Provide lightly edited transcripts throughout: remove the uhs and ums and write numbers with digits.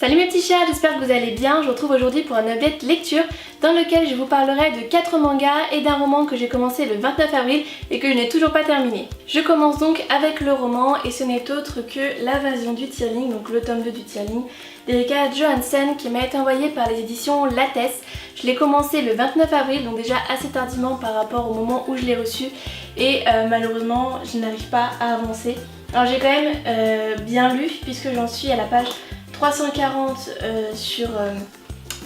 Salut mes petits chats, j'espère que vous allez bien. Je vous retrouve aujourd'hui pour un update lecture dans lequel je vous parlerai de 4 mangas et d'un roman que j'ai commencé le 29 avril et que je n'ai toujours pas terminé. Je commence donc avec le roman et ce n'est autre que L'invasion du Tierling, donc le tome 2 du Tierling d'Erika Johansen qui m'a été envoyé par les éditions Lattès. Je l'ai commencé le 29 avril, donc déjà assez tardivement par rapport au moment où je l'ai reçu et malheureusement je n'arrive pas à avancer. Alors j'ai quand même bien lu puisque j'en suis à la page 340 sur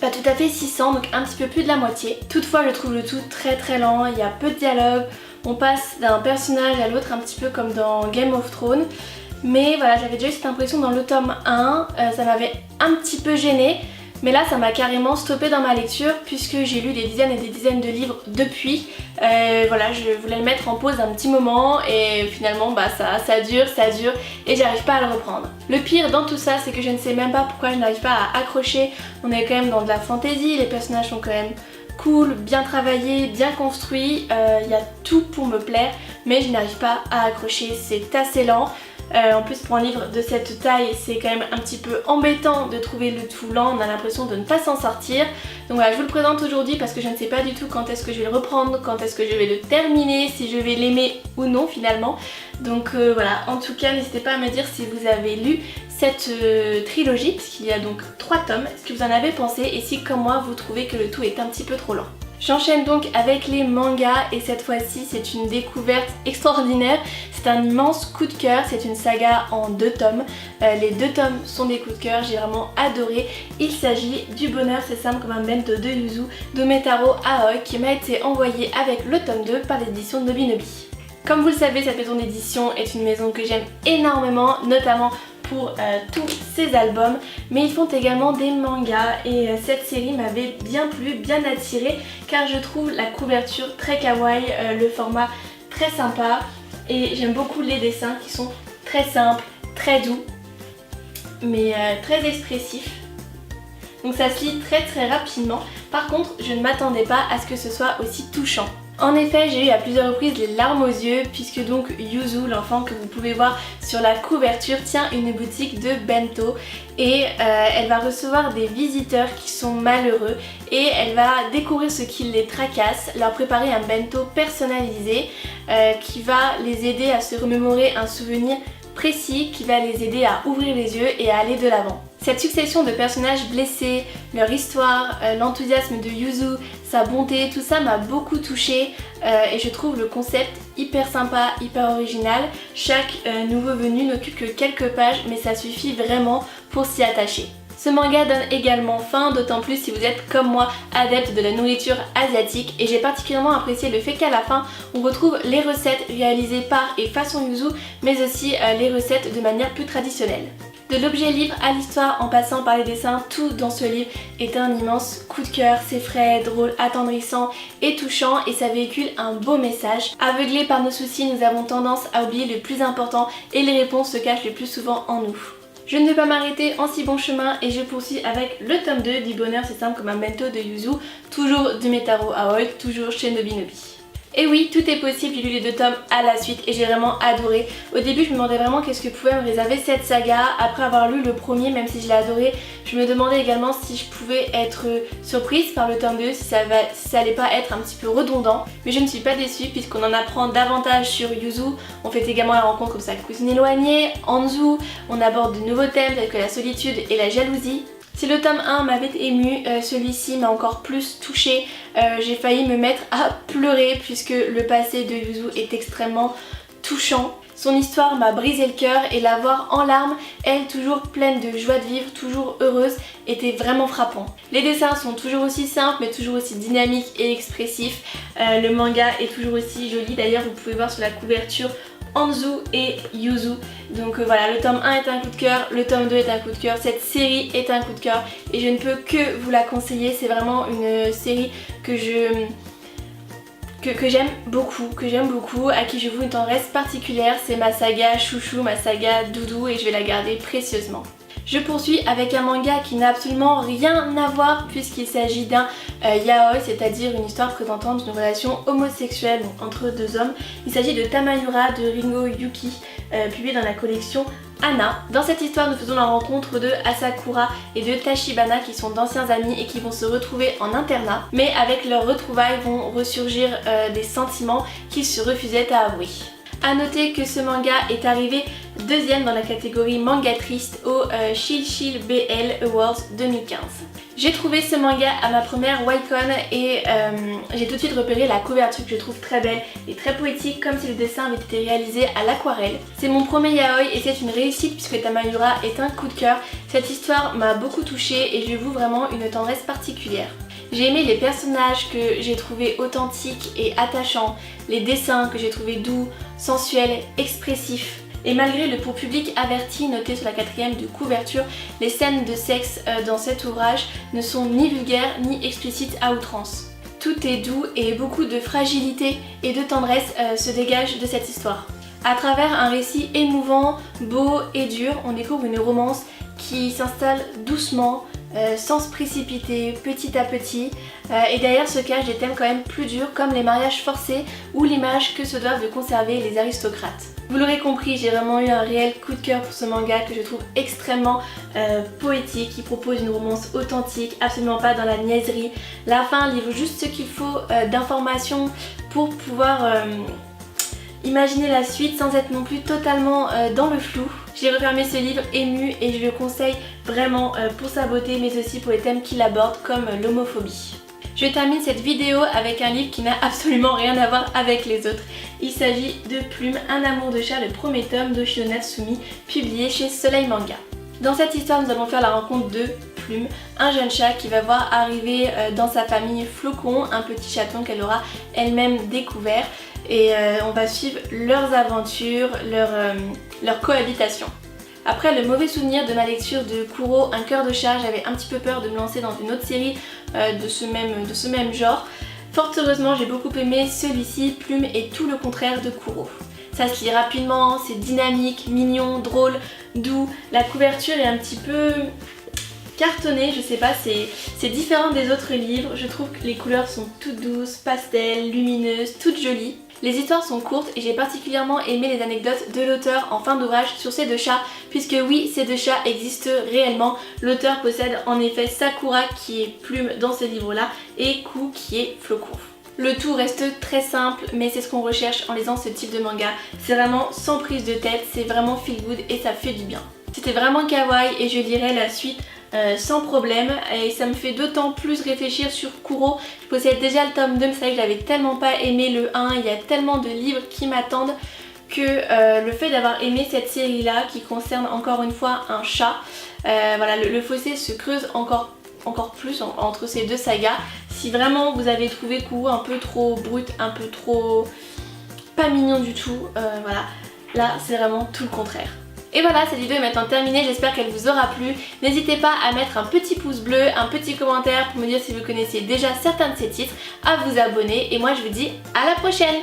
pas tout à fait 600, donc un petit peu plus de la moitié. Toutefois je trouve le tout très lent, il y a peu de dialogue, on passe d'un personnage à l'autre un petit peu comme dans Game of Thrones. Mais voilà, j'avais déjà eu cette impression dans le tome 1, ça m'avait un petit peu gênée. Mais là ça m'a carrément stoppé dans ma lecture puisque j'ai lu des dizaines et des dizaines de livres depuis. Voilà, je voulais le mettre en pause un petit moment et finalement ça dure et j'arrive pas à le reprendre. Le pire dans tout ça c'est que je ne sais même pas pourquoi je n'arrive pas à accrocher. On est quand même dans de la fantasy, les personnages sont quand même cool, bien travaillés, bien construits, y a tout pour me plaire mais je n'arrive pas à accrocher, c'est assez lent. En plus pour un livre de cette taille c'est quand même un petit peu embêtant de trouver le tout lent, on a l'impression de ne pas s'en sortir. Donc voilà, je vous le présente aujourd'hui parce que je ne sais pas du tout quand est-ce que je vais le reprendre, quand est-ce que je vais le terminer, si je vais l'aimer ou non finalement. Donc voilà, en tout cas n'hésitez pas à me dire si vous avez lu cette trilogie, puisqu'il y a donc 3 tomes, ce que vous en avez pensé et si comme moi vous trouvez que le tout est un petit peu trop lent. J'enchaîne donc avec les mangas et cette fois-ci c'est une découverte extraordinaire, c'est un immense coup de cœur, c'est une saga en 2 tomes, les 2 tomes sont des coups de cœur, j'ai vraiment adoré. Il s'agit du Bonheur c'est simple comme un bento de Yuzu d'Umetaro Aoi qui m'a été envoyé avec le tome 2 par l'édition Nobinobi. Comme vous le savez, cette maison d'édition est une maison que j'aime énormément, notamment pour tous ces albums, mais ils font également des mangas et cette série m'avait bien plu, bien attirée car je trouve la couverture très kawaii, le format très sympa et j'aime beaucoup les dessins qui sont très simples, très doux mais très expressifs. Donc ça se lit très rapidement. Par contre, je ne m'attendais pas à ce que ce soit aussi touchant. En effet, j'ai eu à plusieurs reprises les larmes aux yeux puisque donc Yuzu, l'enfant que vous pouvez voir sur la couverture, tient une boutique de bento et elle va recevoir des visiteurs qui sont malheureux et elle va découvrir ce qui les tracasse, leur préparer un bento personnalisé qui va les aider à se remémorer un souvenir précis, qui va les aider à ouvrir les yeux et à aller de l'avant. Cette succession de personnages blessés, leur histoire, l'enthousiasme de Yuzu, sa bonté, tout ça m'a beaucoup touchée et je trouve le concept hyper sympa, hyper original. Chaque nouveau venu n'occupe que quelques pages mais ça suffit vraiment pour s'y attacher. Ce manga donne également faim, d'autant plus si vous êtes comme moi adepte de la nourriture asiatique et j'ai particulièrement apprécié le fait qu'à la fin on retrouve les recettes réalisées par et façon Yuzu mais aussi les recettes de manière plus traditionnelle. De l'objet livre à l'histoire en passant par les dessins, tout dans ce livre est un immense coup de cœur, c'est frais, drôle, attendrissant et touchant et ça véhicule un beau message. Aveuglés par nos soucis, nous avons tendance à oublier le plus important et les réponses se cachent le plus souvent en nous. Je ne vais pas m'arrêter en si bon chemin et je poursuis avec le tome 2 du Bonheur c'est simple comme un bento de Yuzu, toujours d'Umetaro Aoi, toujours chez Nobinobi. Et oui, tout est possible, j'ai lu les 2 tomes à la suite et j'ai vraiment adoré. Au début je me demandais vraiment qu'est-ce que pouvait me réserver cette saga. Après avoir lu le premier, même si je l'ai adoré, je me demandais également si je pouvais être surprise par le tome 2, si ça allait pas être un petit peu redondant. Mais je ne suis pas déçue puisqu'on en apprend davantage sur Yuzu. On fait également la rencontre de sa cousine éloignée, Anzu. On aborde de nouveaux thèmes tels que la solitude et la jalousie. Si le tome 1 m'avait ému, celui-ci m'a encore plus touchée. J'ai failli me mettre à pleurer puisque le passé de Yuzu est extrêmement touchant. Son histoire m'a brisé le cœur et la voir en larmes, elle toujours pleine de joie de vivre, toujours heureuse, était vraiment frappant. Les dessins sont toujours aussi simples mais toujours aussi dynamiques et expressifs. Le manga est toujours aussi joli, d'ailleurs vous pouvez voir sur la couverture Anzu et Yuzu. Donc voilà, le tome 1 est un coup de cœur, le tome 2 est un coup de cœur, cette série est un coup de cœur et je ne peux que vous la conseiller. C'est vraiment une série que j'aime beaucoup, à qui je voue une tendresse particulière. C'est ma saga chouchou, ma saga doudou et je vais la garder précieusement. Je poursuis avec un manga qui n'a absolument rien à voir puisqu'il s'agit d'un yaoi, c'est-à-dire une histoire présentant une relation homosexuelle donc entre 2 hommes. Il s'agit de Tamayura de Ringo Yuki publié dans la collection Anna. Dans cette histoire, nous faisons la rencontre de Asakura et de Tachibana qui sont d'anciens amis et qui vont se retrouver en internat. Mais avec leur retrouvailles vont ressurgir des sentiments qu'ils se refusaient à avouer. A noter que ce manga est arrivé deuxième dans la catégorie manga triste au Shield BL Awards 2015. J'ai trouvé ce manga à ma première Wicon et j'ai tout de suite repéré la couverture que je trouve très belle et très poétique, comme si le dessin avait été réalisé à l'aquarelle. C'est mon premier yaoi et c'est une réussite puisque Tamayura est un coup de cœur. Cette histoire m'a beaucoup touchée et je lui voue vraiment une tendresse particulière. J'ai aimé les personnages que j'ai trouvés authentiques et attachants, les dessins que j'ai trouvés doux, sensuels, expressifs. Et malgré le pour public averti noté sur la 4e de couverture, les scènes de sexe dans cet ouvrage ne sont ni vulgaires ni explicites à outrance. Tout est doux et beaucoup de fragilité et de tendresse se dégagent de cette histoire. À travers un récit émouvant, beau et dur, on découvre une romance qui s'installe doucement, sans se précipiter, petit à petit, et derrière se cachent des thèmes quand même plus durs comme les mariages forcés ou l'image que se doivent de conserver les aristocrates. Vous l'aurez compris, j'ai vraiment eu un réel coup de cœur pour ce manga que je trouve extrêmement poétique, qui propose une romance authentique, absolument pas dans la niaiserie. La fin livre juste ce qu'il faut d'informations pour pouvoir imaginer la suite sans être non plus totalement dans le flou. J'ai refermé ce livre ému et je le conseille vraiment pour sa beauté mais aussi pour les thèmes qu'il aborde comme l'homophobie. Je termine cette vidéo avec un livre qui n'a absolument rien à voir avec les autres. Il s'agit de Plume, un amour de chat, le premier tome d'Oshino Natsumi, publié chez Soleil Manga. Dans cette histoire, nous allons faire la rencontre de Plume, un jeune chat qui va voir arriver dans sa famille Flocon, un petit chaton qu'elle aura elle-même découvert. Et on va suivre leurs aventures, leur cohabitation. Après le mauvais souvenir de ma lecture de Kuro, Un cœur de chat, j'avais un petit peu peur de me lancer dans une autre série de ce même genre. Fort heureusement, j'ai beaucoup aimé celui-ci. Plume est tout le contraire de Kuro. Ça se lit rapidement, c'est dynamique, mignon, drôle, doux. La couverture est un petit peu cartonné, je sais pas, c'est différent des autres livres. Je trouve que les couleurs sont toutes douces, pastel, lumineuses, toutes jolies. Les histoires sont courtes et j'ai particulièrement aimé les anecdotes de l'auteur en fin d'ouvrage sur ces deux chats, puisque oui, ces deux chats existent réellement. L'auteur possède en effet Sakura qui est Plume dans ce livre-là et Ku qui est Flocon. Le tout reste très simple, mais c'est ce qu'on recherche en lisant ce type de manga. C'est vraiment sans prise de tête, c'est vraiment feel good et ça fait du bien. C'était vraiment kawaii et je lirai la suite sans problème et ça me fait d'autant plus réfléchir sur Kuro. Je possède déjà le tome 2 mais c'est vrai que j'avais tellement pas aimé le 1, il y a tellement de livres qui m'attendent que le fait d'avoir aimé cette série là qui concerne encore une fois un chat, voilà, le fossé se creuse encore plus entre ces deux sagas. Si vraiment vous avez trouvé Kuro un peu trop brut, un peu trop pas mignon du tout, voilà, là c'est vraiment tout le contraire. Et voilà, cette vidéo est maintenant terminée, j'espère qu'elle vous aura plu. N'hésitez pas à mettre un petit pouce bleu, un petit commentaire pour me dire si vous connaissiez déjà certains de ces titres, à vous abonner et moi je vous dis à la prochaine!